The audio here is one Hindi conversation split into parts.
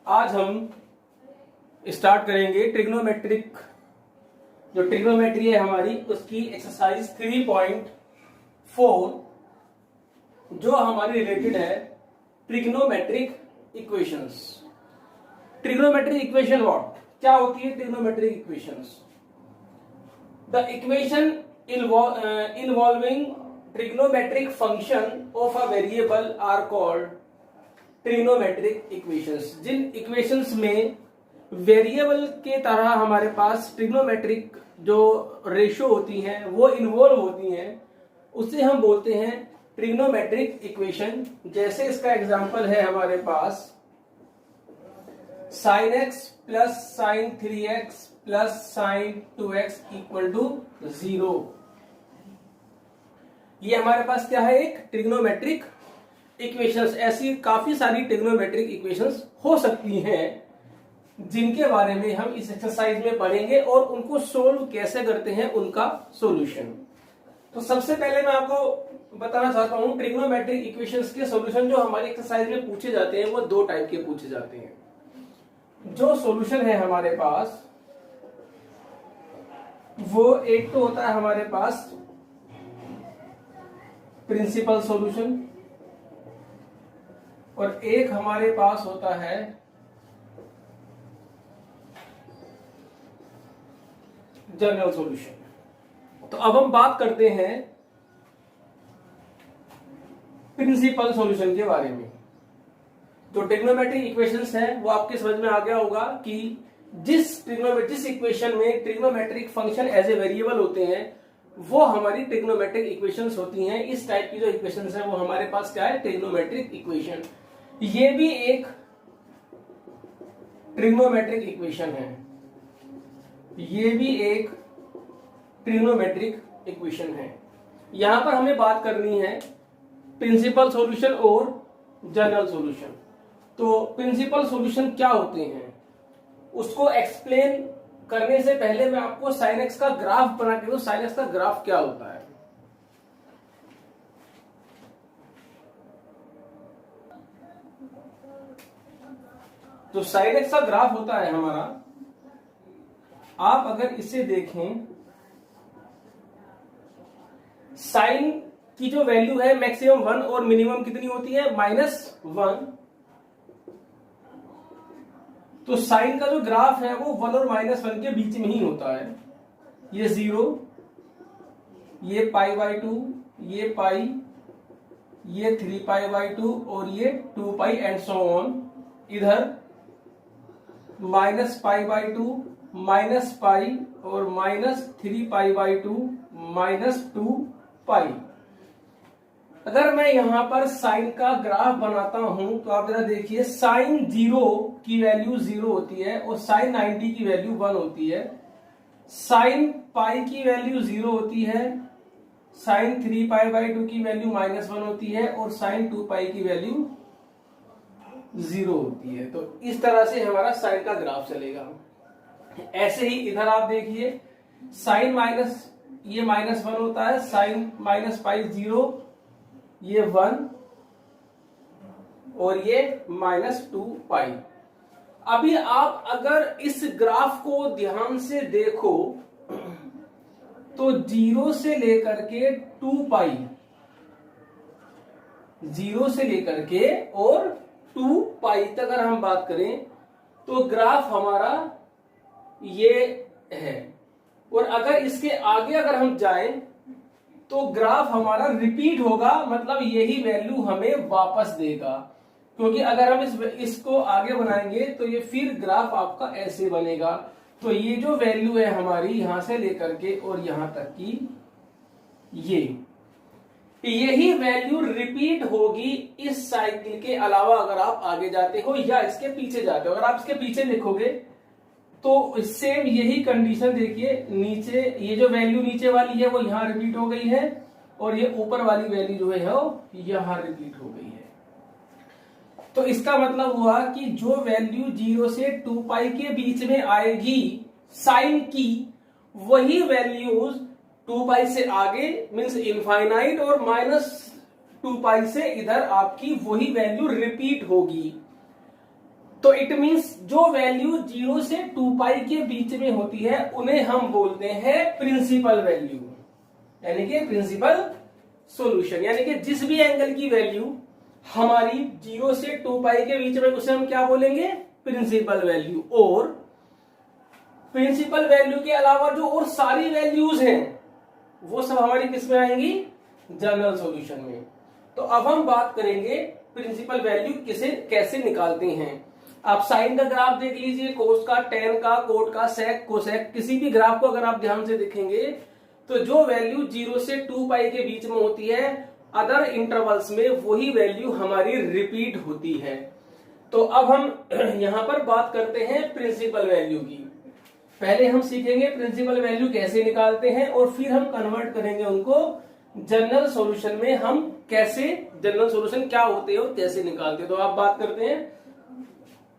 आज हम स्टार्ट करेंगे ट्रिग्नोमेट्रिक, जो ट्रिग्नोमेट्री है हमारी उसकी एक्सरसाइज 3.4 जो हमारी रिलेटेड है trigonometric equations. Trigonometric equation what, क्या होती है trigonometric equations? The equation involving trigonometric function of a variable are called trigonometric equations. जिन इक्वेशंस में वेरिएबल के तरह हमारे पास ट्रिग्नोमेट्रिक जो रेशियो होती हैं वो इन्वॉल्व होती हैं, उसे हम बोलते हैं ट्रिग्नोमेट्रिक इक्वेशन। जैसे इसका एग्जांपल है हमारे पास sin x plus sin 3x plus sin 2x equal to 0। ये हमारे पास क्या है, एक ट्रिग्नोमेट्रिक इक्वेशंस। ऐसी काफी सारी ट्रिग्नोमेट्रिक इक्वेशंस हो सकती हैं जिनके बारे में हम इस एक्सरसाइज में पढ़ेंगे और उनको सोल्व कैसे करते हैं, उनका सॉल्यूशन। तो सबसे पहले मैं आपको बताना चाहता हूं ट्रिग्नोमेट्रिक इक्वेशंस के सॉल्यूशन जो हमारी एक्सरसाइज में पूछे जाते हैं वो दो टाइप के पूछे जाते हैं। जो सॉल्यूशन है हमारे पास वो एक तो होता है हमारे पास प्रिंसिपल सॉल्यूशन और एक हमारे पास होता है जनरल सॉल्यूशन। तो अब हम बात करते हैं प्रिंसिपल सॉल्यूशन के बारे में। जो ट्रिग्नोमेट्रिक इक्वेशंस है वो आपके समझ में आ गया होगा कि जिस इक्वेशन में trigonometric function as a variable होते हैं वो हमारी ट्रिग्नोमेट्रिक इक्वेशंस होती हैं। इस टाइप की जो इक्वेशंस है वो हमारे पास क्या है, ट्रिग्नोमेट्रिक इक्वेशन। ये भी एक ट्रिग्नोमेट्रिक इक्वेशन है, ये भी एक ट्रिग्नोमेट्रिक इक्वेशन है। यहां पर हमें बात करनी है प्रिंसिपल सॉल्यूशन और जनरल सॉल्यूशन। तो प्रिंसिपल सॉल्यूशन क्या होते हैं उसको एक्सप्लेन करने से पहले मैं आपको sin x का ग्राफ बना के दूं। sin x का ग्राफ क्या होता है? तो sin x का ग्राफ होता है हमारा, आप अगर इसे देखें, साइन की जो वैल्यू है मैक्सिमम 1 और मिनिमम कितनी होती है, -1। तो साइन का जो ग्राफ है वो 1 और -1 के बीच में ही होता है। ये 0, ये π/2, ये पाई, ये 3π/2 और ये 2π एंड सो ऑन। इधर -π/2, -π और -3π/2 -2π। अगर मैं यहां पर साइन का ग्राफ बनाता हूं तो आप जरा देखिए, साइन 0 की वैल्यू 0 होती है और साइन 90 की वैल्यू 1 होती है। साइन पाई की वैल्यू 0 होती है, साइन 3π/2 की वैल्यू -1 होती है और साइन 2π की वैल्यू 0 होती है। तो इस तरह से हमारा साइन का ग्राफ चलेगा। ऐसे ही इधर आप देखिए, साइन ये -1 होता है, साइन -π 0, ये 1 और ये -2π। अभी आप अगर इस ग्राफ को ध्यान से देखो तो 0 से लेकर के 2π, 0 से लेकर के और 2π तक अगर हम बात करें तो ग्राफ हमारा ये है। और अगर इसके आगे अगर हम जाएं तो ग्राफ हमारा रिपीट होगा, मतलब यही वैल्यू हमें वापस देगा। क्योंकि अगर हम इसको आगे बनाएंगे तो ये फिर ग्राफ आपका ऐसे बनेगा। तो ये जो वैल्यू है हमारी यहां से लेकर के और यहां तक की, यही वैल्यू रिपीट होगी इस साइकिल के अलावा अगर आप आगे जाते हो या इसके पीछे जाते हो। अगर आप इसके पीछे लिखोगे तो सेम यही कंडीशन देखिए, नीचे ये जो वैल्यू नीचे वाली है वो यहां रिपीट हो गई है और ये ऊपर वाली वैल्यू जो है वो यहां रिपीट हो गई है। तो इसका मतलब हुआ कि जो वैल्यू 0 से 2π के बीच में आएगी साइन की, वही वैल्यूज 2π से आगे मींस इनफाइनाइट और -2π से इधर आपकी वही वैल्यू रिपीट होगी। तो इट मींस जो वैल्यू 0 से 2 पाई के बीच में होती है उन्हें हम बोलते हैं प्रिंसिपल वैल्यू, यानी कि प्रिंसिपल सॉल्यूशन। यानी कि जिस भी एंगल की वैल्यू हमारी 0 से 2 पाई के बीच में, उसे हम क्या बोलेंगे, प्रिंसिपल वैल्यू। और प्रिंसिपल वैल्यू के अलावा जो और सारी वैल्यूज हैं वो सब हमारी किस में आएंगी, जनरल सॉल्यूशन में। तो अब हम बात करेंगे प्रिंसिपल वैल्यू कैसे निकालते हैं। आप साइन का ग्राफ देख लीजिए, कोस का, टेन का, कोट का, सेक, कोसेक, किसी भी ग्राफ को अगर आप ध्यान से देखेंगे तो जो वैल्यू 0 से 2 पाई के बीच में होती है अदर इंटरवल्स में वही वैल्यू हमारी रिपीट होती है। तो अब हम यहां पर बात करते हैं प्रिंसिपल वैल्यू की। पहले हम सीखेंगे प्रिंसिपल वैल्यू कैसे निकालते हैं और फिर हम कन्वर्ट करेंगे उनको जनरल सॉल्यूशन में। हम कैसे जनरल सॉल्यूशन क्या होते हैं और कैसे निकालते हैं। तो आप बात करते हैं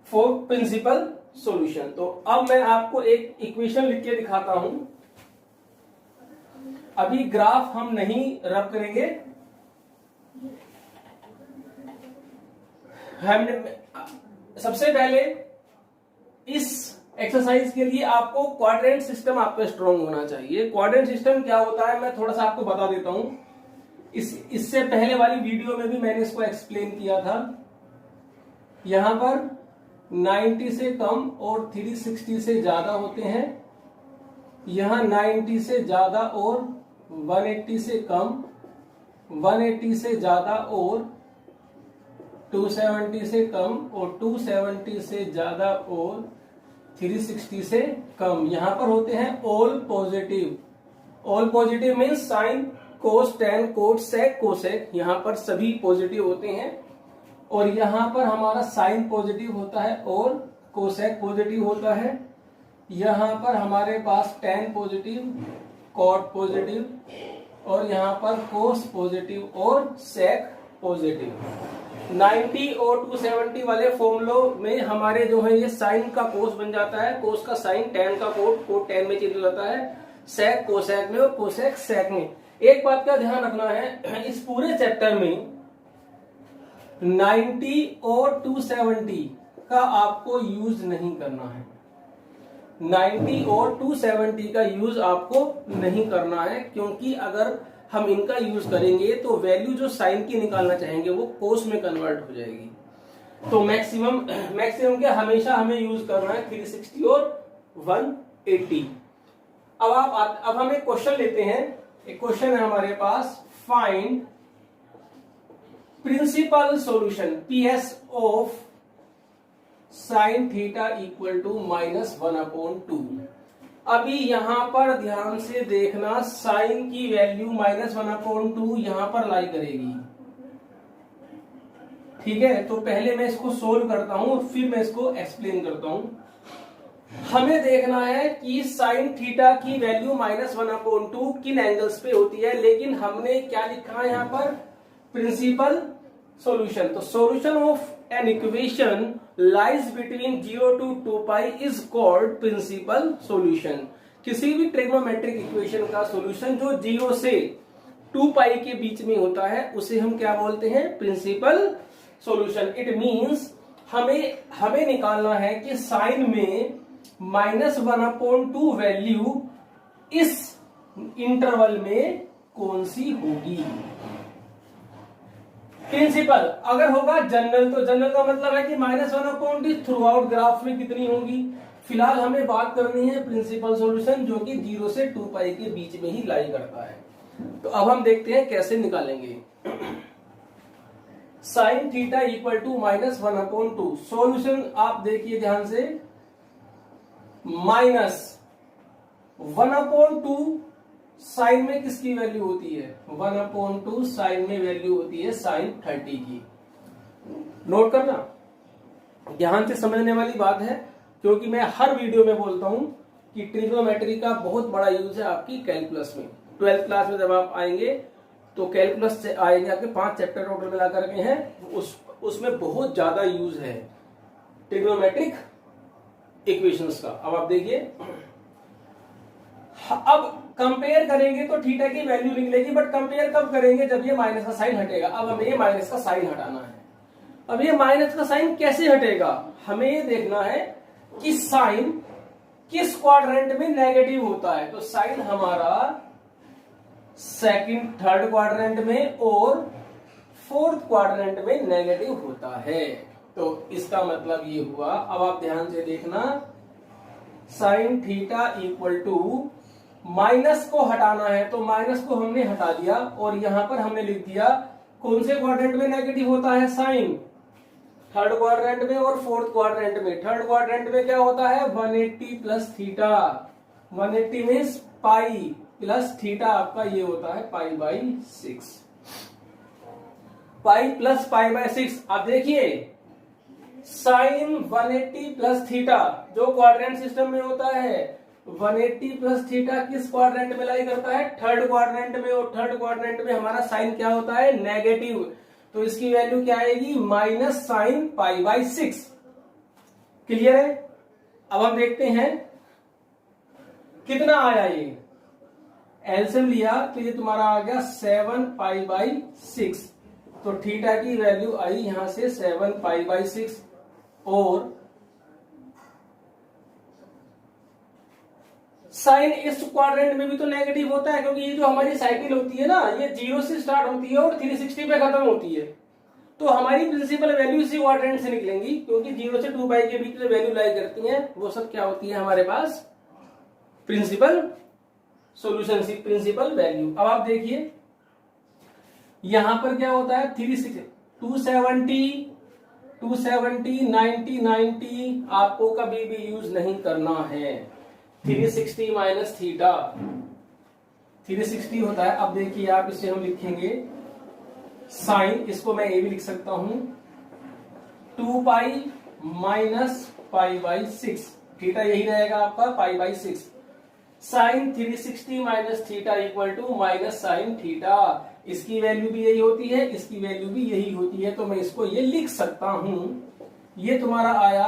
फॉर प्रिंसिपल सॉल्यूशन। तो अब मैं आपको एक इक्वेशन लिख के दिखाता हूं। अभी ग्राफ हम नहीं रब करेंगे, हमने सबसे पहले इस एक्सरसाइज के लिए आपको क्वाड्रेंट सिस्टम आपका स्ट्रॉन्ग होना चाहिए। क्वाड्रेंट सिस्टम क्या होता है मैं थोड़ा सा आपको बता देता हूं। इससे पहले वाली वीडियो में भी मैंने इसको एक्सप्लेन किया था। यहां पर 90 से कम और 360 से ज्यादा होते हैं, यहां 90 से ज्यादा और 180 से कम, 180 से ज्यादा और 270 से कम, और 270 से ज्यादा और 360 से कम। यहां पर होते हैं all positive. All positive means sine, cos, tan, cot, sec, cosec, यहां पर सभी पॉजिटिव होते हैं। और यहां पर हमारा साइन पॉजिटिव होता है और कोसेक पॉजिटिव होता है। यहां पर हमारे पास टेन पॉजिटिव, कॉट पॉजिटिव, और यहां पर कोस पॉजिटिव और सेक पॉजिटिव। 90 और 270 वाले फॉर्मूलो में हमारे जो है ये साइन का कोस बन जाता है, कोस का साइन, टेन का कोट, कोट टेन में चेंज हो जाता है, सेक कोसेक में और कोसेक सेक में। एक बात का ध्यान रखना है, इस पूरे चैप्टर में 90 और 270 का आपको यूज नहीं करना है। 90 और 270 का यूज आपको नहीं करना है, क्योंकि अगर हम इनका यूज करेंगे तो वैल्यू जो साइन की निकालना चाहेंगे वो कोस में कन्वर्ट हो जाएगी। तो मैक्सिमम क्या हमेशा हमें यूज करना है 360 और 180। अब हम एक क्वेश्चन लेते हैं। एक क्वेश्चन है हमारे पास, find principal solution PS of sine theta equal to -1/2। अभी यहां पर ध्यान से देखना, साइन की वैल्यू -1/2 यहां पर लाई करेगी। ठीक है, तो पहले मैं इसको सोल्व करता हूं और फिर मैं इसको एक्सप्लेन करता हूं। हमें देखना है कि साइन थीटा की वैल्यू -1/2 किन एंगल्स पे होती है, लेकिन हमने क्या लिखा है यहां पर, प्रिंसिपल सॉल्यूशन। तो solution of an equation lies between 0 to 2 pi is called principal solution. किसी भी ट्रिग्नोमेट्रिक इक्वेशन का सॉल्यूशन जो 0 से 2 पाई के बीच में होता है उसे हम क्या बोलते हैं, प्रिंसिपल सॉल्यूशन। इट मींस हमें निकालना है कि साइन में -1/2 वैल्यू इस इंटरवल में कौन सी होगी। प्रिंसिपल अगर होगा जनरल, तो जनरल का मतलब है कि -1/2 थ्रू आउट ग्राफ में कितनी होगी। फिलहाल हमें बात करनी है प्रिंसिपल सॉल्यूशन जो कि 0 से 2 पाई के बीच में ही लाई करता है। तो अब हम देखते हैं कैसे निकालेंगे। Sine theta equal to -1/2। Solution आप देखिए ध्यान से, -1/2 साइन में किसकी वैल्यू होती है, 1/2 साइन में वैल्यू होती है साइन 30 की। नोट करना, ध्यान से समझने वाली बात है, क्योंकि मैं हर वीडियो में बोलता हूं कि ट्रिग्नोमेट्री का बहुत बड़ा यूज है आपकी कैलकुलस में। 12th क्लास में जब आप आएंगे तो कैलकुलस से आएंगे, आपके 5 चैप्टर टोटल मिला करके हैं, उसमें बहुत ज्यादा यूज है ट्रिग्नोमेट्रिक इक्वेशंस का। अब आप देखिए, अब कंपेयर करेंगे तो थीटा की वैल्यू निकलेगी, बट कंपेयर कब करेंगे, जब ये माइनस का साइन हटेगा। अब हमें ये माइनस का साइन हटाना है। अब ये माइनस का साइन कैसे हटेगा, हमें ये देखना है कि साइन किस क्वाड्रेंट में नेगेटिव होता है। तो साइन हमारा सेकंड थर्ड क्वाड्रेंट में और फोर्थ क्वाड्रेंट में नेगेटिव होता है। तो इसका मतलब ये हुआ, अब आप ध्यान से देखना, sine theta equal to minus को हटाना है तो माइनस को हमने हटा दिया और यहां पर हमने लिख दिया कौन से क्वाड्रेंट में नेगेटिव होता है साइन, थर्ड क्वाड्रेंट में और फोर्थ क्वाड्रेंट में। थर्ड क्वाड्रेंट में क्या होता है 180 plus theta, 180 means pi plus theta आपका ये होता है पाई by 6, pi plus pi by 6। अब देखिए साइन 180 प्लस थीटा जो क्वाड्रेंट सिस्टम में होता है, 180 प्लस थीटा किस क्वाड्रेंट में लाई करता है, थर्ड क्वाड्रेंट में, और थर्ड क्वाड्रेंट में हमारा साइन क्या होता है नेगेटिव, तो इसकी वैल्यू क्या आएगी minus sine pi by 6। Clear है। अब हम देखते हैं कितना आया, ये एलसीएम लिया तो ये तुम्हारा आ गया 7 पाई बाई 6, तो थीटा की वैल्यू आई यहां से 7 पाई बाई 6, और साइन इस क्वाड्रेंट में भी तो नेगेटिव होता है, क्योंकि ये जो हमारी साइकिल होती है ना ये 0 से स्टार्ट होती है और 360 पे खत्म होती है। तो हमारी प्रिंसिपल वैल्यू इसी क्वाड्रेंट से निकलेंगी, क्योंकि 0 से 2 पाई के बीच में वैल्यू लाई करती हैं, वो सब क्या होती है हमारे पास प्रिंसिपल सॉल्यूशन सी प्रिंसिपल वैल्यू। अब आप देखिए यहां पर क्या होता है 270 90 90 आपको कभी भी यूज नहीं करना है। 360 माइनस थीटा 360 होता है। अब देखिए आप इसे हम लिखेंगे साइन, इसको मैं ये भी लिख सकता हूं 2 pi minus pi by 6, theta यही रहेगा आपका pi by 6। Sine 360 minus theta equal to minus sine theta, इसकी वैल्यू भी यही होती है, इसकी वैल्यू भी यही होती है, तो मैं इसको ये लिख सकता हूं, ये तुम्हारा आया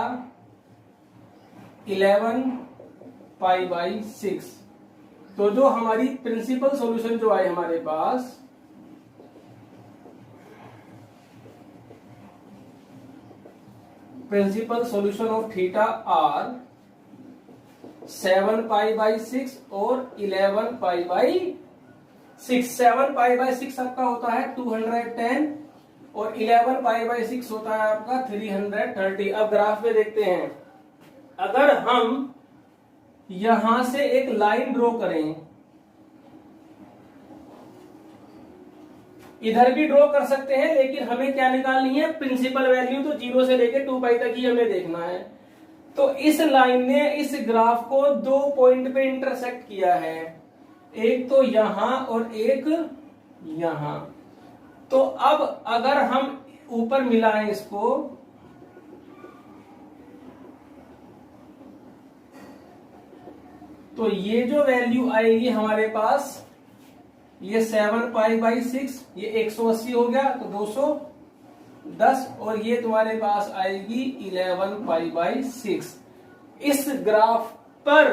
11 पाई बाई 6। तो जो हमारी प्रिंसिपल सॉल्यूशन जो आए हमारे पास, principal solution of theta are 7 pi by 6 और 11 पाई बाई 6। 7 पाई बाई 6 आपका होता है 210 और 11 पाई बाई 6 होता है आपका 330। अब ग्राफ में देखते हैं, अगर हम यहां से एक लाइन ड्रॉ करें, इधर भी ड्रॉ कर सकते हैं, लेकिन हमें क्या निकालनी है प्रिंसिपल वैल्यू, तो 0 से लेकर 2 पाई तक ही हमें देखना है। तो इस लाइन ने इस ग्राफ को 2 पॉइंट पे इंटरसेक्ट किया है, एक तो यहां और एक यहां। तो अब अगर हम ऊपर मिलाएं इसको, तो ये जो वैल्यू आएगी हमारे पास, ये 7 पाई बाई 6, ये 180 हो गया तो 210, और ये तुम्हारे पास आएगी 11 पाई बाई 6। इस ग्राफ पर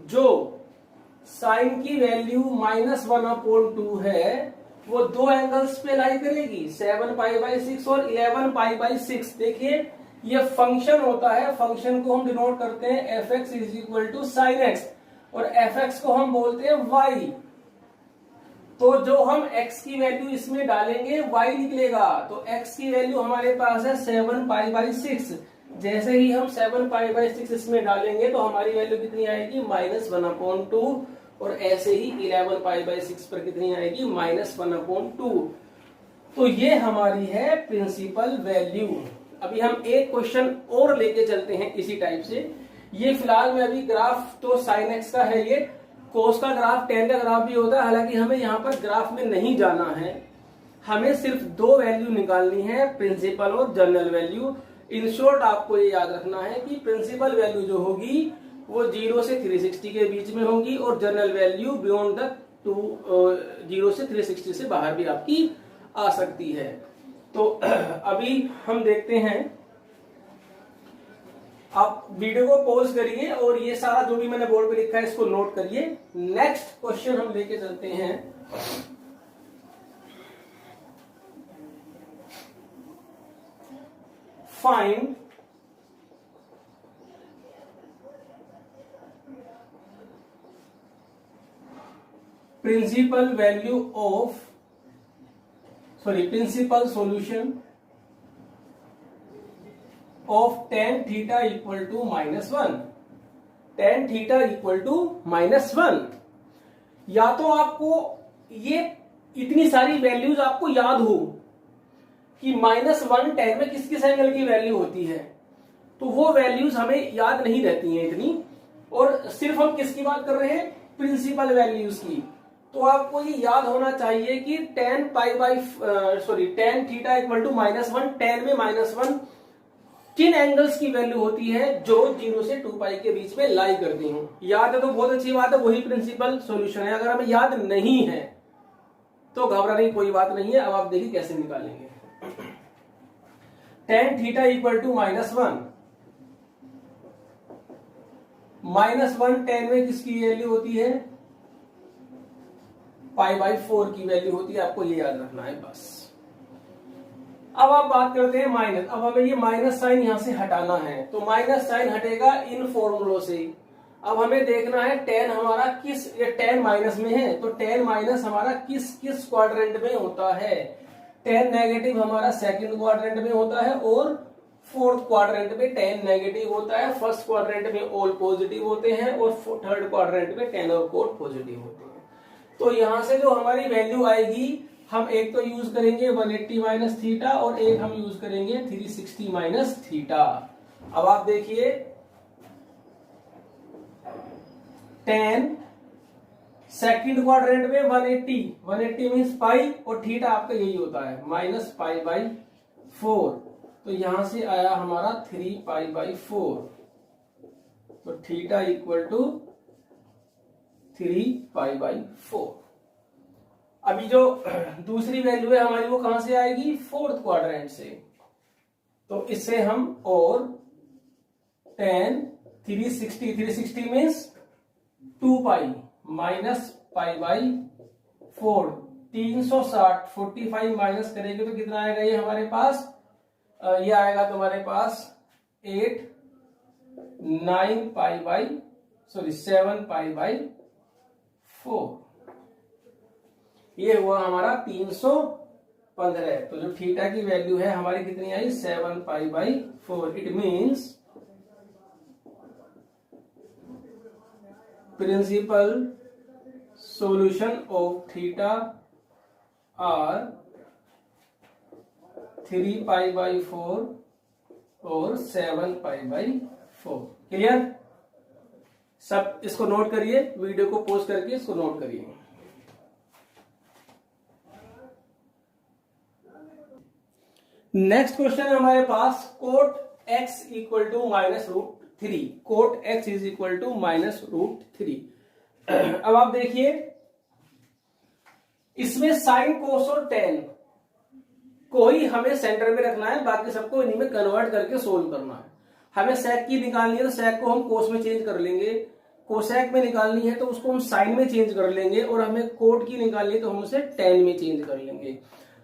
जो साइन की वैल्यू -1/2 है वो दो एंगल्स पे लाई करेगी, 7 पाई बाई 6 और 11 पाई बाई 6। देखिए ये फंक्शन होता है, फंक्शन को हम डिनोट करते हैं fx is equal to sine x, और fx को हम बोलते हैं y। तो जो हम x की वैल्यू इसमें डालेंगे y निकलेगा, तो x की वैल्यू हमारे पास है 7 पाई बाई 6। जैसे ही हम 7 पाई बाई 6 इसमें डालेंगे तो हमारी वैल्यू कितनी आएगी -1/2, और ऐसे ही 11 पाई बाई 6 पर कितनी आएगी -1/2। तो ये हमारी है प्रिंसिपल वैल्यू। अभी हम एक क्वेश्चन और लेके चलते हैं इसी टाइप से। ये फिलहाल में अभी ग्राफ तो साइन एक्स का है, ये कोस का ग्राफ, टेन का ग्राफ भी होता है, हालांकि हमें यहाँ पर ग्राफ में नहीं जाना है, हमें सिर्फ दो वैल्यू निकालनी है, प्रिंसिपल और जनरल वैल्यू। इन शॉर्ट आपको ये याद रखना है कि प्रिंसिपल वैल्यू जो होगी वो 0 से 360 के बीच में होगी, और जनरल वैल्यू बियॉन्ड द 0 से 360 से बाहर भी आपकी आ सकती है। तो अभी हम देखते हैं, आप वीडियो को पॉज करिए और ये सारा जो भी मैंने बोर्ड पे लिखा है इसको नोट करिए। नेक्स्ट क्वेश्चन हम लेके चलते हैं। Find principal solution of tan theta equal to -1। tan theta equal to -1। या तो आपको ये इतनी सारी वैल्यूज आपको याद हो कि -1 tan में किस किस एंगल की वैल्यू होती है, तो वो वैल्यूज हमें याद नहीं रहती हैं इतनी, और सिर्फ हम किसकी बात कर रहे हैं, प्रिंसिपल वैल्यूज की। तो आपको ये याद होना चाहिए कि tan theta equal to -1, tan में -1 किन एंगल्स की वैल्यू होती है जो 0 से 2 पाई के बीच में लाई करती हूं। याद है तो बहुत अच्छी बात है, वही प्रिंसिपल सॉल्यूशन है। अगर हमें याद नहीं है तो घबराने की कोई बात नहीं है। अब आप देखिए कैसे निकालेंगे। tan theta equal to -1, -1 tan में किसकी वैल्यू होती है, π/4 की वैल्यू होती है। आपको ये याद रखना है बस। अब आप बात करते हैं माइनस। अब हमें ये माइनस साइन यहां से हटाना है, तो माइनस साइन हटेगा इन फॉर्मूलों से। अब हमें देखना है tan हमारा किस, ये tan माइनस में है तो tan माइनस हमारा किस किस क्वाड्रेंट में होता है। tan नेगेटिव हमारा सेकंड क्वाड्रेंट में होता है और फोर्थ क्वाड्रेंट में tan नेगेटिव होता है। फर्स्ट क्वाड्रेंट में ऑल पॉजिटिव होते हैं और थर्ड क्वाड्रेंट में tan और कोट पॉजिटिव होते हैं। तो यहां से जो हमारी वैल्यू आएगी, हम एक तो यूज करेंगे 180 माइनस थीटा और एक हम यूज करेंगे 360 माइनस थीटा। अब आप देखिए tan सेकंड क्वाड्रेंट में 180 मीन्स पाई और थीटा आपका यही होता है -π/4। तो यहां से आया हमारा 3π/4। तो थीटा इक्वल टू 3π/4। अभी जो दूसरी वैल्यू है हमारी वो कहां से आएगी, फोर्थ क्वाड्रेंट से। तो इससे हम और tan 360 मीन्स 2π -π/4 360 45 माइनस करेंगे तो कितना आएगा ये हमारे पास, ये आएगा तुम्हारे पास 7π/4। ये हुआ हमारा 315। तो जो थीटा की वैल्यू है हमारी कितनी आई, 7π/4। It means principal solution of theta are 3π/4 और 7π/4। क्लियर? सब इसको नोट करिए, वीडियो को पॉज करके इसको नोट करिए। नेक्स्ट क्वेश्चन है हमारे पास cot x equal to -√3। Cot x is equal to -√3। अब आप देखिए इसमें साइन, कोस और टेन को ही हमें सेंटर में रखना है, बाकी सबको इन्हीं में कन्वर्ट करके सोल्व करना है। हमें सेक की निकालनी है तो सेक को हम कोस में चेंज कर लेंगे, कोसेक में निकालनी है तो उसको हम साइन में चेंज कर लेंगे, और हमें कोट की निकालनी है तो हम उसे टेन में चेंज कर लेंगे।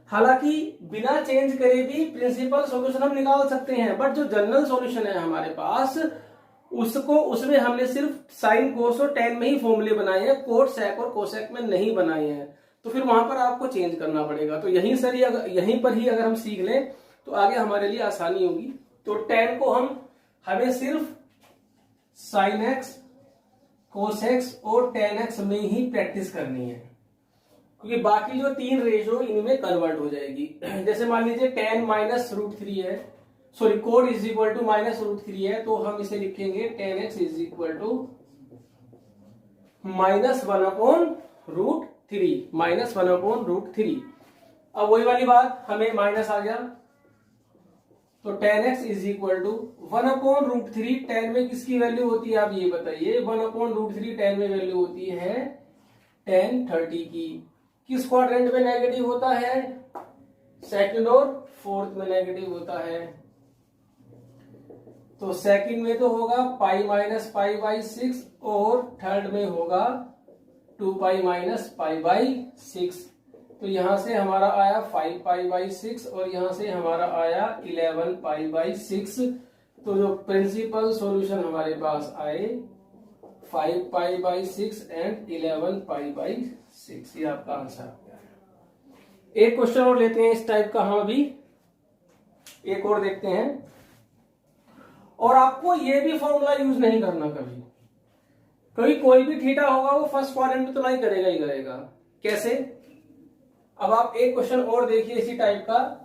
हालांकि बिना चेंज करे भी प्रिंसिपल सॉल्यूशन हम निकाल सकते हैं, बट जो जनरल सॉल्यूशन है हमारे पास उसमें हमने सिर्फ साइन, कोस और टेन में ही फॉर्मूले बनाए हैं, कोट, सेक और कोसेक में नहीं बनाए हैं। तो फिर वहां पर आपको चेंज करना पड़ेगा। तो यहीं पर ही अगर हम सीख लें तो आगे हमारे लिए आसानी होगी। तो टेन को हमें सिर्फ साइन एक्स, कोस एक्स और टेन एक्स में ही प्रैक्टिस करनी है, क्योंकि बाकी जो तीन रेशो इनमें कन्वर्ट हो जाएगी। जैसे मान लीजिए tan -√3 है, sorry cot is equal to -√3 है, तो हम इसे लिखेंगे tan x is equal to -1/√3। अब वही वाली बात, हमें माइनस आ गया तो tan x is equal to 1/√3। tan में किसकी वैल्यू होती है आप ये बताइए। 1/√3 tan में वैल्यू होती है tan 30 की। किस क्वाड्रेंट में नेगेटिव होता है, सेकंड और फोर्थ में नेगेटिव होता है। तो सेकंड में तो होगा π-π/6 और थर्ड में होगा 2π - π/6। तो यहां से हमारा आया 5π/6 और यहां से हमारा आया 11π/6। तो जो प्रिंसिपल सॉल्यूशन हमारे पास आए 5π/6 एंड 11π/6, ये आपका आंसर आ गया। एक क्वेश्चन और लेते हैं इस टाइप का हम अभी, एक और देखते हैं। और आपको ये भी फॉर्मूला यूज नहीं करना कभी, क्योंकि कोई भी थीटा होगा वो फर्स्ट क्वाड्रेंट में तो नहीं करेगा ही करेगा। कैसे? अब आप एक क्वेश्चन और देखिए इसी टाइप का।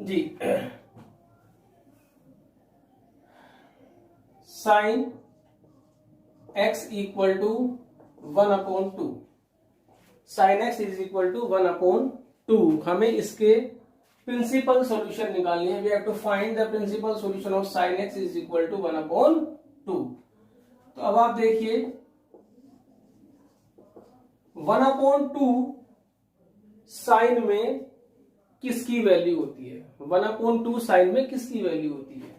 जी, sine x equal to 1/2, sine x is equal to 1/2। हमें इसके प्रिंसिपल सॉल्यूशन निकालनी है। We have to find the principal solution of sine x is equal to 1/2। तो अब आप देखिए 1/2 साइन में किसकी वैल्यू होती है? 1/2 साइन में किसकी वैल्यू होती है?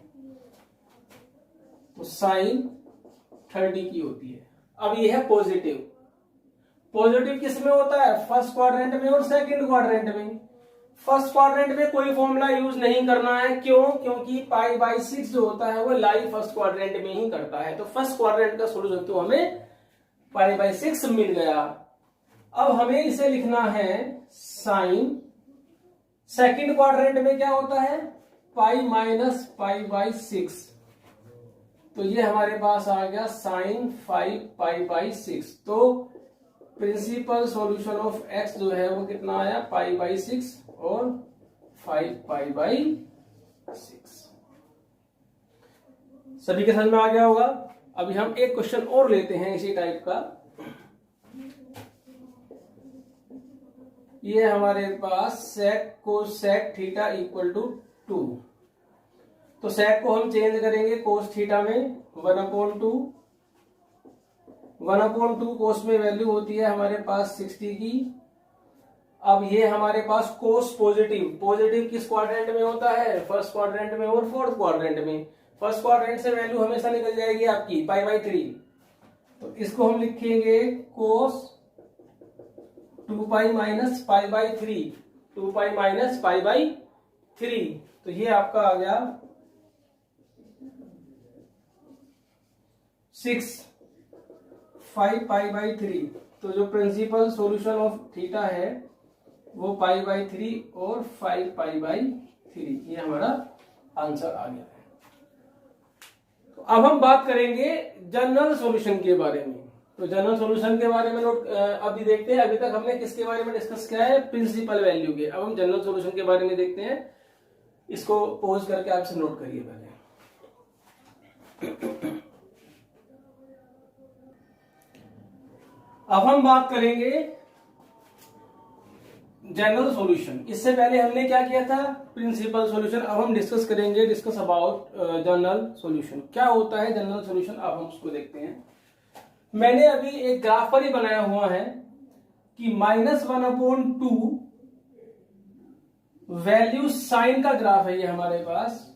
तो साइन 30 की होती है। अब ये है पॉजिटिव। पॉजिटिव किस में होता है? फर्स्ट क्वाड्रेंट में और सेकंड क्वाड्रेंट में। फर्स्ट क्वाड्रेंट में कोई फॉर्मूला यूज नहीं करना है। क्यों? क्योंकि π/6 जो होता है वो लाई फर्स्ट क्वाड्रेंट में ही करता है। तो फर्स्ट क्वाड्रेंट का सोल्यूशन तो हमें π/6 मिल गया। अब हमें इसे लिखना है साइन, सेकंड क्वाड्रेंट में क्या होता है? π-π/6। तो ये हमारे पास आ गया साइन 5π/6। तो प्रिंसिपल सॉल्यूशन ऑफ x जो है वो कितना आया? π/6 और 5π/6। सभी के समझ में आ गया होगा। अभी हम एक क्वेश्चन और लेते हैं इसी टाइप का। ये हमारे पास sec cos theta equal to 2। तो sec को हम चेंज करेंगे cos थीटा में 1/2। 1/2 cos में वैल्यू होती है हमारे पास 60 की। अब ये हमारे पास cos पॉजिटिव, पॉजिटिव किस क्वाड्रेंट में होता है? फर्स्ट क्वाड्रेंट में और फोर्थ क्वाड्रेंट में। फर्स्ट क्वाड्रेंट से वैल्यू हमेशा निकल जाएगी आपकी π/3। तो इसको हम लिखेंगे cos 2π - π/3, 2π - π/3। तो ये आपका आ गया 6 5π/3। तो जो प्रिंसिपल सॉल्यूशन ऑफ थीटा है वो π/3 और 5π/3, ये हमारा आंसर आ गया है। तो अब हम बात करेंगे जनरल सॉल्यूशन के बारे में। तो जनरल सॉल्यूशन के बारे में नोट अभी देखते हैं। अभी तक हमने किसके बारे में डिस्कस किया है? प्रिंसिपल वैल्यू के। अब हम जनरल सॉल्यूशन के बारे में देखते हैं। इसको पॉज करके आपसे नोट करिए पहले। अब हम बात करेंगे जनरल सॉल्यूशन। इससे पहले हमने क्या किया था? Principal solution. अब हम डिस्कस अबाउट जनरल सॉल्यूशन। क्या होता है जनरल सॉल्यूशन? अब हम उसको देखते हैं। मैंने अभी एक ग्राफ पर ही बनाया हुआ है कि -1/2 वैल्यू साइन का ग्राफ है ये हमारे पास।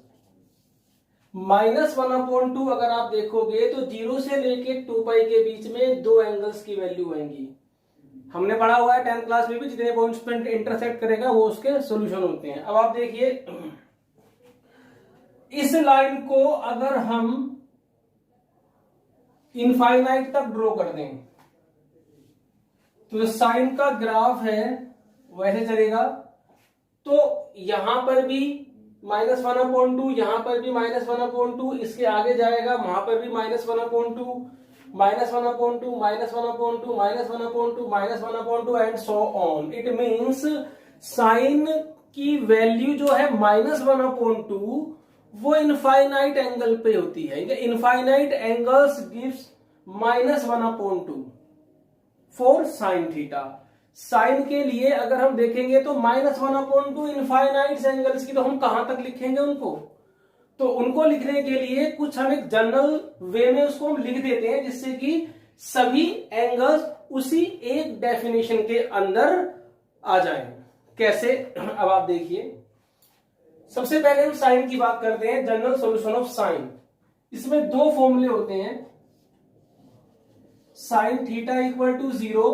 -1/2 अगर आप देखोगे तो 0 से लेके 2π के बीच में दो एंगल्स की वैल्यू आएंगी। हमने पढ़ा हुआ है 10th क्लास में भी, जितने पॉइंट्स पे इंटरसेक्ट करेगा वो उसके सॉल्यूशन होते हैं। अब आप देखिए इस लाइन को अगर हम इनफाइनाइट तक ड्रॉ कर दें तो जो साइन का ग्राफ है वैसे चलेगा। तो यहां पर भी -1/2, यहां पर भी -1/2, इसके आगे जाएगा वहां पर भी -1/2, -1/2, -1/2, -1/2, -1/2 and so on. It means sine की वैल्यू जो है -1/2 वो इनफाइनाइट एंगल पे होती है। Infinite angles gives -1/2 for sine theta. Sine के लिए अगर हम देखेंगे तो -1/2 इनफाइनाइट एंगल्स की, तो हम कहां तक लिखेंगे उनको? तो उनको लिखने के लिए कुछ हम एक जनरल वे में उसको हम लिख देते हैं, जिससे कि सभी एंगल्स उसी एक डेफिनेशन के अंदर आ जाएं। कैसे? अब आप देखिए, सबसे पहले हम साइन की बात करते हैं। जनरल सॉल्यूशन ऑफ साइन, इसमें दो फॉर्मूले होते हैं। साइन थीटा इक्वल टू 0,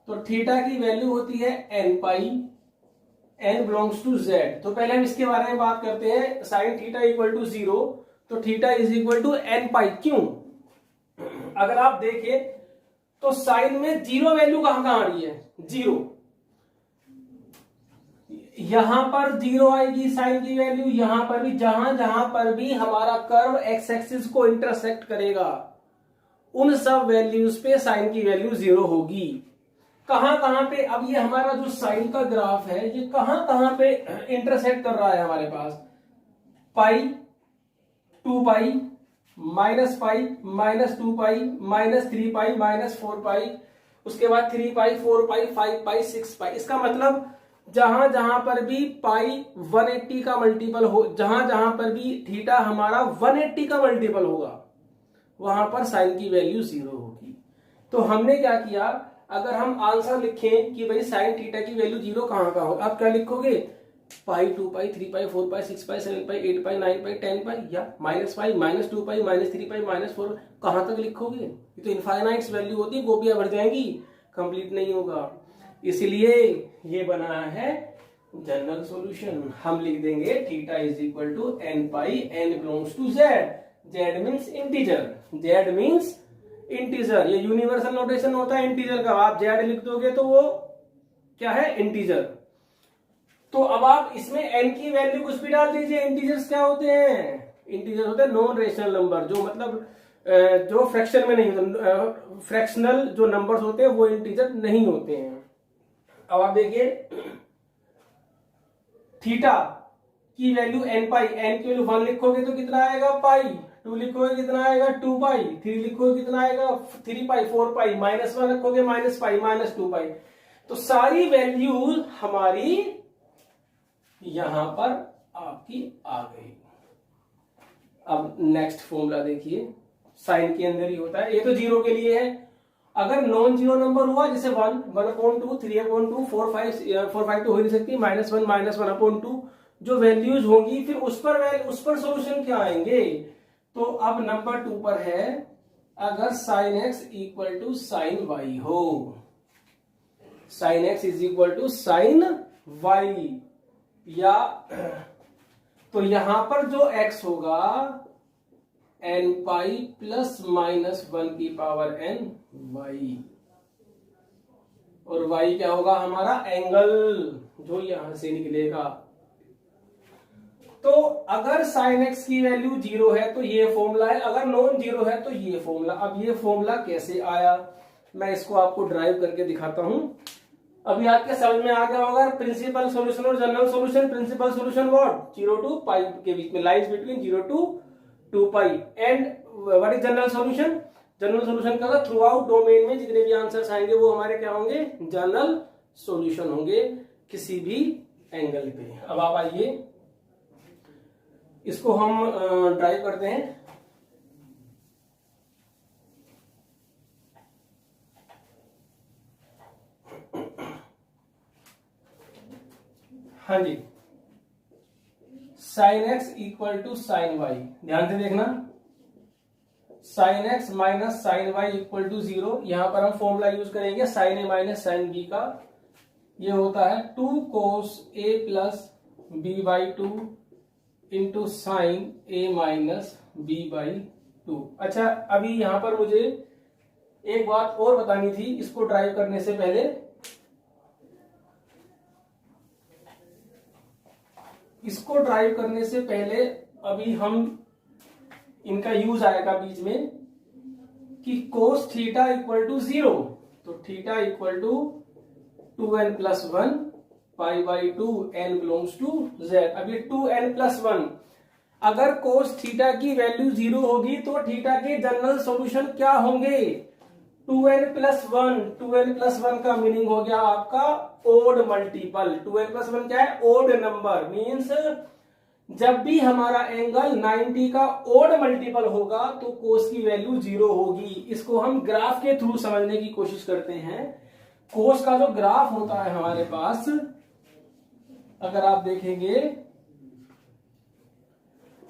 तो थीटा की वैल्यू होती है n pi, n belongs to z। तो पहले हम इसके बारे में बात करते हैं। साइन थीटा इक्वल टू 0, तो theta is equal to n pi. क्यों? अगर आप देखें तो साइन में जीरो वैल्यू कहां आ रही है? जीरो। यहां पर जीरो आएगी साइन की वैल्यू, यहां पर भी, जहां जहां पर भी हमारा कर्व एक्स एक्सिस को इंटरसेक्ट करेगा उन सब वैल्यूज पे साइन की वैल्यू जीरो होगी। कहां कहां पे? अब ये हमारा जो साइन का ग्राफ है ये कहां कहां पे इंटरसेक्ट कर रहा है हमारे पास? पाई, 2 पाई, माइनस पाई, माइनस 2 पाई, माइनस 3 पाई, माइनस 4 पाई, उसके बाद 3 पाई, 4 पाई, 5 पाई, 6 पाई। इसका मतलब जहां जहां पर भी पाई 180 का मल्टीपल हो, जहां जहां पर भी थीटा हमारा 180 का मल्टीपल होगा वहां पर साइन की वैल्यू जीरो होगी। तो हमने क्या किया, अगर हम आंसर लिखें कि भाई साइन थीटा की वैल्यू जीरो कहां का हो, आप क्या लिखोगे? पाई, 2 पाई, 3 पाई, 4 पाई, 6 पाई, 7 पाई, 8 पाई, 9 पाई, 10 पाई, या minus pi, minus 2 pi, minus 3 पाई, माइनस 4, कहां तक लिखोगे? ये तो इनफाइनाइट वैल्यू होती है, गोपियां भर जाएंगी, कंप्लीट नहीं होगा। इसलिए ये बना है जनरल सॉल्यूशन। हम लिख देंगे theta is equal to n pi, n belongs to z, z means integer, z means integer. ये यूनिवर्सल नोटेशन होता है इंटीजर का, आप z लिख दोगे तो वो क्या है? इंटीजर। तो अब आप इसमें n की वैल्यू कुछ भी डाल दीजिए। इंटीजर्स क्या होते हैं? इंटीजर होते हैं नॉन रेशनल नंबर, जो मतलब जो फ्रैक्शन में नहीं होते, फ्रैक्शनल जो नंबर्स होते हैं वो इंटीजर नहीं होते हैं। अब आप देखिए थीटा की वैल्यू n पाई, n की वैल्यू 1 लिखोगे तो कितना आएगा? पाई। 2 लिखोगे कितना आएगा? 2 पाई। 3 लिखोगे कितना आएगा? 3 पाई। 4 पाई। माइनस 1 रखोगे माइनस पाई, माइनस 2 पाई। तो सारी वैल्यू हमारी यहां पर आपकी आ गई। अब नेक्स्ट फॉर्मूला देखिए, साइन के अंदर ही होता है, ये तो जीरो के लिए है। अगर नॉन जीरो नंबर हुआ जैसे 1, 1/2, 3/2, 4, 5 तो हो नहीं सकती, -1, -1/2, जो वैल्यूज होंगी फिर उस पर सॉल्यूशन क्या आएंगे? तो अब नंबर 2 पर है, अगर sine x equal to sine y हो, sine x is equal to sine y, या तो यहां पर जो x होगा n पाई प्लस माइनस 1 की पावर n y, और y क्या होगा? हमारा एंगल जो यहां से निकलेगा। तो अगर साइन x की वैल्यू जीरो है तो ये फॉर्मूला है, अगर नॉन जीरो है तो ये फॉर्मूला। अब ये फॉर्मूला कैसे आया, मैं इसको आपको ड्राइव करके दिखाता हूं। अभी आपके समझ में आ गया होगा प्रिंसिपल सॉल्यूशन और general solution. Principal solution what? 0 to pi के बीच में, lies between 0 to 2 pi. And what is general solution? General solution का थ्रू आउट डोमेन में जितने भी आंसर्स आएंगे वो हमारे क्या होंगे? जनरल सॉल्यूशन होंगे किसी भी एंगल पे। अब आप आइए इसको हम ड्राइव करते हैं। हाँ जी, sine x equal to sine y, ध्यान से देखना, sine x minus sine y equal to 0। यहां पर हम फॉर्मूला यूज करेंगे sine A minus sine B का। ये होता है 2 cos a plus B by 2 into sine A minus B by 2। अच्छा, अभी यहां पर मुझे एक बात और बतानी थी इसको ड्राइव करने से पहले। इसको ड्राइव करने से पहले अभी हम इनका यूज आएगा बीच में कि cos थीटा इक्वल टू 0, तो theta equal to 2n plus 1 pi by 2 n belongs to z। अब ये 2n प्लस 1, अगर cos थीटा की वैल्यू 0 होगी तो थीटा के जनरल सॉल्यूशन क्या होंगे? 2n plus 1। 2n प्लस 1 का मीनिंग हो गया आपका ओड मल्टीपल। 2n प्लस 1 क्या है? Odd number. मीन्स जब भी हमारा एंगल 90 का ओड मल्टीपल होगा तो कोस की वैल्यू 0 होगी। इसको हम ग्राफ के थ्रू समझने की कोशिश करते हैं। कोस का जो ग्राफ होता है हमारे पास, अगर आप देखेंगे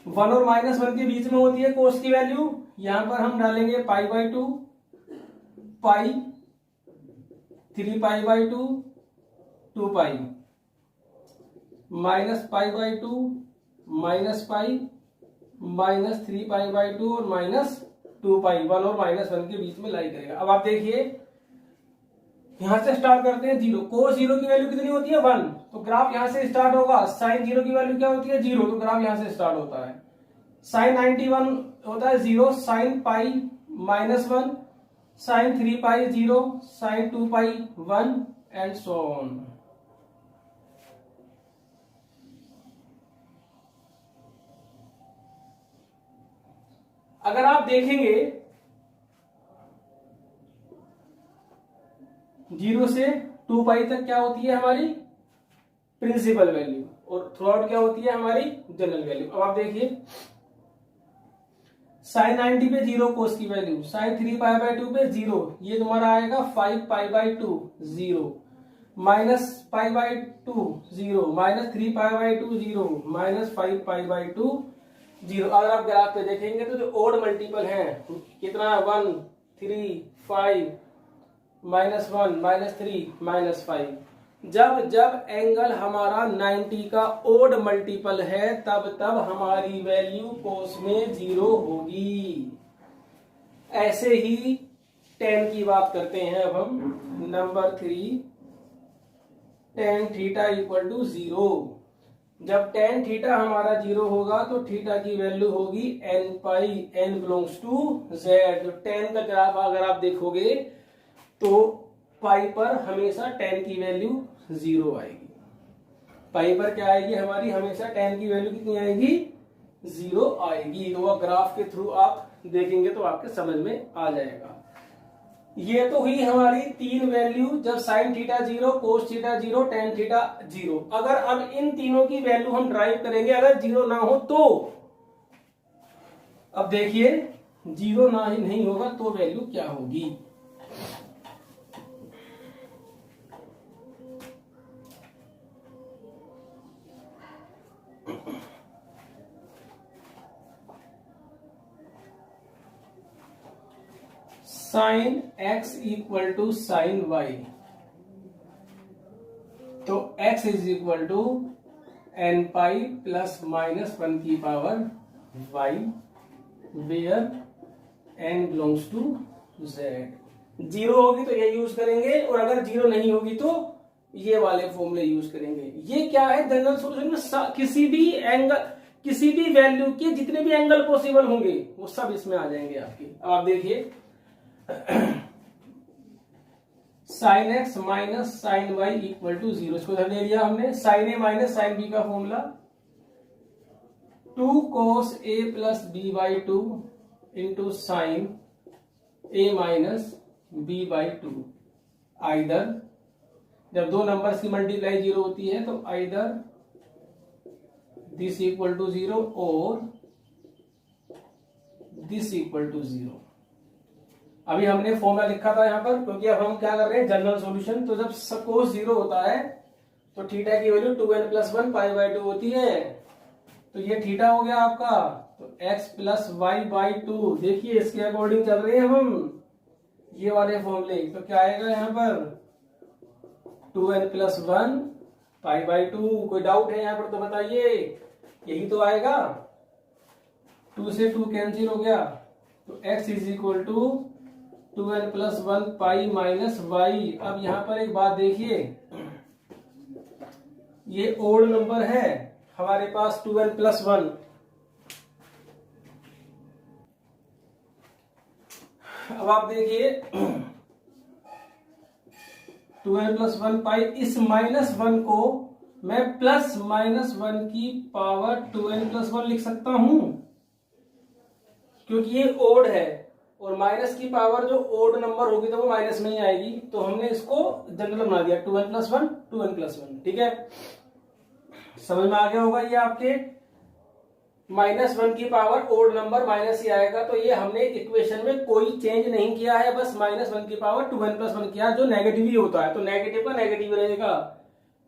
1 और -1 के बीच में होती है कोस की वैल्यू। यहां पर हम डालेंगे π/2, पाई, 3π/2, 2π, -π/2, -π, -3π/2 और -2π, 1 और -1 के बीच में लाई करेगा। अब आप देखिए यहां से स्टार्ट करते हैं 0, कोस 0 की वैल्यू कितनी होती है 1, तो ग्राफ यहां से स्टार्ट होगा। साइन 0 की वैल्यू क्या होती है 0, तो ग्राफ यहां से स्टार्ट होता है। साइन 91 होता है 0, sine pi -1, sine 3π 0, sine 2π 1 and so on. अगर आप देखेंगे 0 से 2π तक क्या होती है हमारी प्रिंसिपल वैल्यू, और थ्रू आउट क्या होती है हमारी जनरल वैल्यू। अब आप देखिए साइन 90 पे 0 कोस की वैल्यू, साइन 3π/2 पे 0, ये तुम्हारा आएगा 5π/2 0, -π/2 0, -3π/2 0, -5π/2 0। अगर आप ग्राफ पे देखेंगे तो जो ओड मल्टीपल है कितना 1 3 5 -1 -3 -5, जब जब एंगल हमारा 90 का ओड मल्टीपल है तब तब हमारी वैल्यू कोस में 0 होगी। ऐसे ही tan की बात करते हैं अब हम। Number 3, tan theta equal to 0। जब tan थीटा हमारा 0 होगा तो थीटा की वैल्यू होगी n π, n belongs to z। जो tan का ग्राफ अगर आप देखोगे तो पाई पर हमेशा tan की वैल्यू 0 आएगी। पाई पर क्या आएगी हमारी, हमेशा tan की वैल्यू कितनी आएगी 0 आएगी। तो वह ग्राफ के थ्रू आप देखेंगे तो आपके समझ में आ जाएगा। ये तो हुई हमारी 3 वैल्यू, जब sine theta 0, cos theta 0, tan theta 0। अगर अब इन तीनों की वैल्यू हम ड्राइव करेंगे, अगर 0 ना हो तो, अब देखिए 0 ना ही नहीं होगा तो वैल्यू क्या होगी। Sine x equal to sine y, तो x is equal to n pi plus -1 की power y, where n belongs to z। 0 होगी तो ये यूज करेंगे, और अगर 0 नहीं होगी तो ये वाले फॉर्मूले यूज करेंगे। ये क्या है जनरल सॉल्यूशन में किसी भी एंगल, किसी भी वैल्यू के जितने भी एंगल पॉसिबल होंगे वो सब इसमें आ जाएंगे आपके। अब आप देखिए sine x minus sine y equal to 0, इसको ले लिया हमने। Sine A minus sine B का formula 2 cos a plus b/2 into sine a minus b/2। Either जब दो नंबर्स की मल्टीप्लाई 0 होती है तो आइदर दिस इक्वल टू 0 और दिस इक्वल टू 0। अभी हमने फॉर्मूला लिखा था यहां पर, क्योंकि अब हम क्या कर रहे हैं जनरल सॉल्यूशन। तो जब कोस 0 होता है तो थीटा की वैल्यू 2n + 1 π/2 होती है, तो ये थीटा हो गया आपका। तो x + y/2, देखिए इसके अकॉर्डिंग चल रहे हैं हम ये वाले फॉर्मूले। तो क्या आएगा यहाँ पर 2n + 1 π/2। कोई डाउट है यहाँ पर तो बताइए, यही तो आएगा। 2 से 2 कैंसिल हो गया, तो x is equal to 2n + 1 pi minus y. अब यहां पर एक बात देखिए, ये ओड नंबर है हमारे पास 2n + 1। अब आप देखिए 2n + 1 पाई, इस -1 को मैं +-1 की पावर 2n + 1 लिख सकता हूं, क्योंकि ये ओड है और माइनस की पावर जो ओड नंबर होगी तो वो माइनस में ही आएगी। तो हमने इसको जनरल बना दिया 2n + 1 2n + 1। ठीक है, समझ में आ गया होगा ये आपके। -1 की पावर ओड नंबर माइनस ही आएगा, तो ये हमने इक्वेशन में कोई चेंज नहीं किया है, बस -1 की पावर 2n + 1 किया, जो नेगेटिव ही होता है तो नेगेटिव का नेगेटिव रहेगा,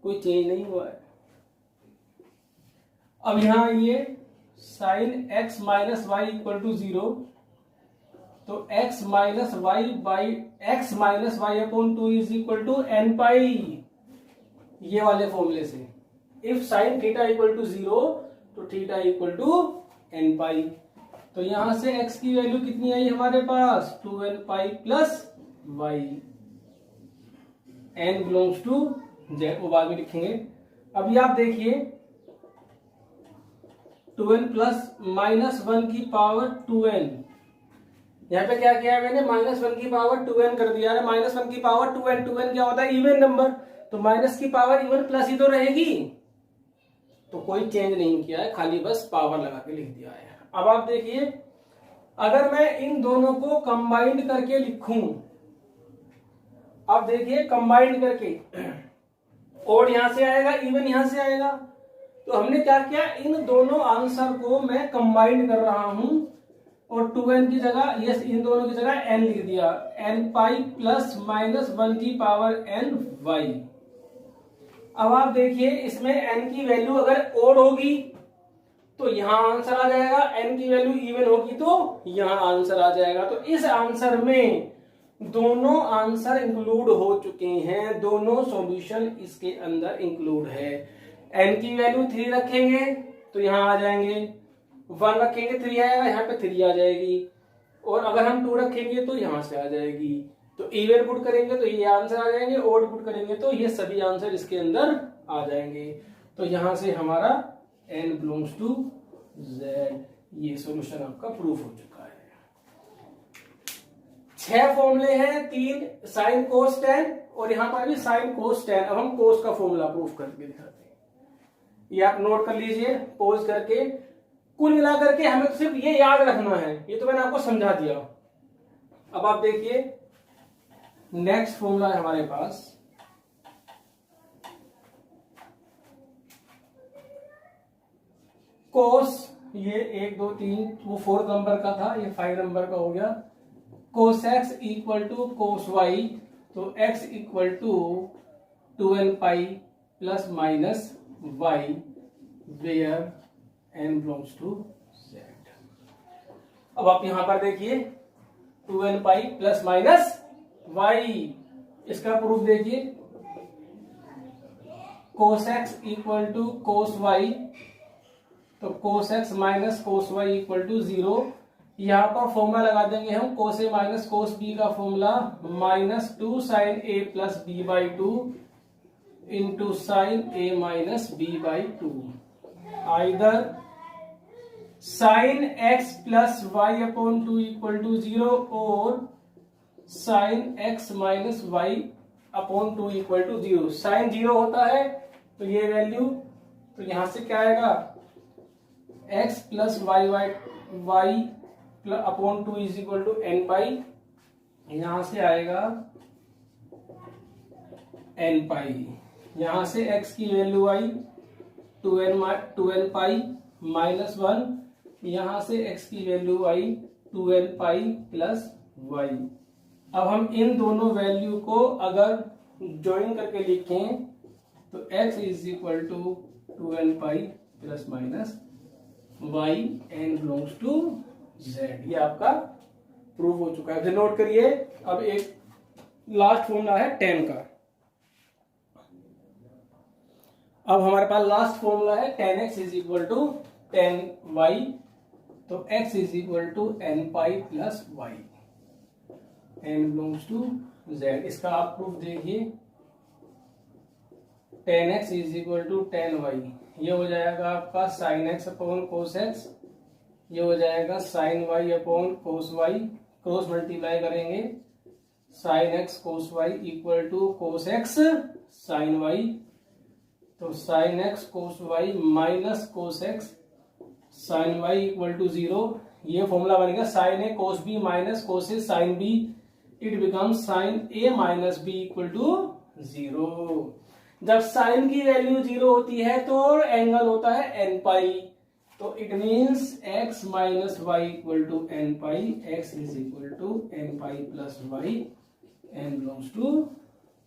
कोई चेंज नहीं हुआ है। अब यहां ये sine x minus y equal to 0, तो x minus y by x minus y upon 2 is equal to n pi, ये वाले फॉर्मूले से। If sine theta equal to 0 तो theta equal to n pi. तो यहां से x की वैल्यू कितनी आई हमारे पास, 2n pi plus y, n belongs to z, वो बाद में लिखेंगे। अभी आप देखिए 2n प्लस माइनस 1 की पावर 2n, यहाँ पे क्या किया है मैंने, माइनस 1 की पावर 2n कर दिया है। माइनस 1 की पावर 2n, 2n क्या होता है, इवन नंबर, तो माइनस की पावर इवन प्लस ही तो रहेगी, तो कोई चेंज नहीं किया है, खाली बस पावर लगा के लिख दिया है। अब आप देखिए, अगर मैं इन दोनों को कंबाइंड करके लिखूं, अब देखिए कंबाइंड करके, और यहां से आएगा इवन यहां से आएगा, तो हमने क्या किया, इन दोनों आंसर को मैं कंबाइंड कर रहा हूं, और 2n की जगह, ये इन दोनों की जगह n लिख दिया, n पाई प्लस माइनस 1 की पावर n वाई। अब आप देखिए, इसमें n की वैल्यू अगर ओड होगी तो यहां आंसर आ जाएगा, n की वैल्यू इवन होगी तो यहां आंसर आ जाएगा। तो इस आंसर में दोनों आंसर इंक्लूड हो चुके हैं, दोनों सॉल्यूशन इसके अंदर इंक्लूड है। n की वैल्यू 3 रखेंगे तो यहां आ जाएंगे, 1 रखेंगे 3 आएगा, यहाँ पे 3 आ जाएगी, और अगर हम 2 रखेंगे तो यहां से आ जाएगी। तो इवन पुट करेंगे तो ये आंसर आ जाएंगे, ओड पुट करेंगे तो ये सभी आंसर इसके अंदर आ जाएंगे। तो यहां से हमारा n बिलोंग्स टू z, ये सॉल्यूशन आपका प्रूफ हो चुका है। 6 फॉर्मूले हैं, 3 साइन कोस टेन, और यहां पर भी साइन कोस टेन। अब हम कोस का फॉर्मूला प्रूफ करके दिखाते हैं, ये आप नोट कर लीजिए पॉज करके। कुल मिलाकर के हमें तो सिर्फ ये याद रखना है, ये तो मैंने आपको समझा दिया। अब आप देखिए, नेक्स्ट फॉर्मूला है हमारे पास कोस, ये 1 2 3 वो 4 नंबर का था, ये 5 नंबर का हो गया। Cos x equal to cos y, तो x equal to 2n pi plus minus y, where n belongs to z। अब आप यहां पर देखिए 2n pi plus minus y, इसका प्रूफ देखिए, cos x equal to cos y, तो cos x minus cos y equal to 0। यहां पर फॉर्मूला लगा देंगे हम, cos A minus cos B का formula, -2 sine A plus B by 2 into sine A minus B by 2, either sine x plus y upon 2 equal to 0 और sine x minus y upon 2 equal to 0। Sine 0 होता है तो ये वैल्यू, तो यहां से क्या आएगा, x plus y y upon 2 is equal to n pi, यहां से आएगा एन पाई, यहां से x की वैल्यू आई 2n पाई माइनस 1, यहां से x की वैल्यू आई 2n पाई प्लस वाई। अब हम इन दोनों वैल्यू को अगर ज्वाइन करके लिखें तो x is equal to 2n pi plus minus y, n belongs to z। ये आपका प्रूफ हो चुका है, नोट करिए। अब एक लास्ट फॉर्मूला है 10 का। अब हमारे पास लास्ट फॉर्मूला है 10x is equal to 10y, तो x is equal to n pi plus y, n belongs to z। इसका आप प्रूफ देखिए, 10x is equal to 10y, ये हो जाएगा आपका sine x upon cos x, ये हो जाएगा sine y upon cos y, cross multiply करेंगे, sine x cos y equal to cos x sine y, तो sine x cos y minus cos x sine y equal to 0। ये फॉर्मूला बनेगा sine A cos B minus cos A sine B, it becomes sine A minus B equal to 0। जब साइन की वैल्यू 0 होती है तो एंगल होता है एन पाई, तो it means x minus y equal to n pi, x is equal to n pi plus y, n belongs to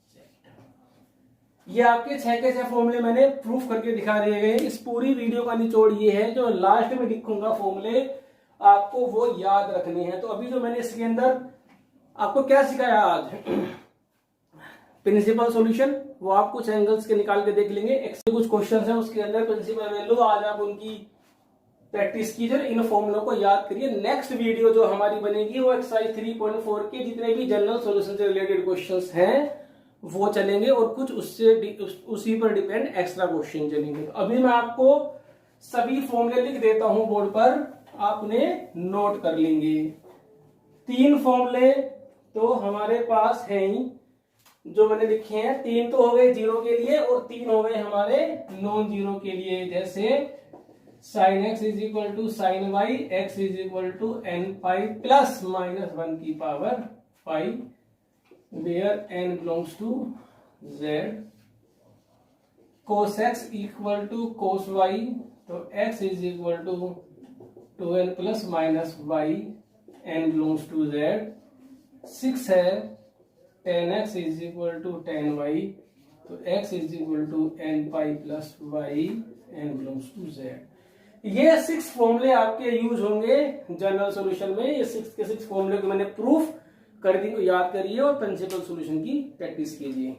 z। ये आपके 6 के 6 फॉर्मूले मैंने प्रूफ करके दिखा दिए गए। इस पूरी वीडियो का निचोड़ ये है, जो लास्ट में लिखूंगा फॉर्मूले आपको वो याद रखने हैं। तो अभी जो मैंने इसके अंदर आपको क्या सिखाया आज, प्रिंसिपल सॉल्यूशन, वो आप कुछ एंगल्स के निकाल के देख लेंगे। कुछ क्वेश्चन है उसके अंदर प्रिंसिपल वैल्यू, आज आप उनकी प्रैक्टिस कीजिए, इन फॉर्मूलों को याद करिए। नेक्स्ट वीडियो जो हमारी बनेगी वो एक्सरसाइज 3.4 के जितने भी जनरल सॉल्यूशन से रिलेटेड क्वेश्चंस हैं वो चलेंगे, और कुछ उसी पर डिपेंड एक्स्ट्रा क्वेश्चन चलेंगे। तो अभी मैं आपको सभी फॉर्मूले लिख देता हूं बोर्ड पर, आपने नोट कर लेंगे। 3 फॉर्मूले तो हमारे पास हैं ही, जो मैंने लिखे हैं। 3 तो हो गए जीरो के लिए और 3 हो गए हमारे नॉन जीरो के लिए। जैसे sin x is equal to sine y, x is equal to n pi plus minus 1 की power pi, where n belongs to z, cos x equal to cos y, तो x is equal to 2n plus minus y, n belongs to z। 6 है tan x is equal to tan y, तो x is equal to n pi plus y, n belongs to z। ये 6 फॉर्मूले आपके यूज होंगे जनरल सॉल्यूशन में। ये 6 के 6 फॉर्मूले को मैंने प्रूफ कर दी, को याद करिए और प्रिंसिपल सॉल्यूशन की प्रैक्टिस कीजिए।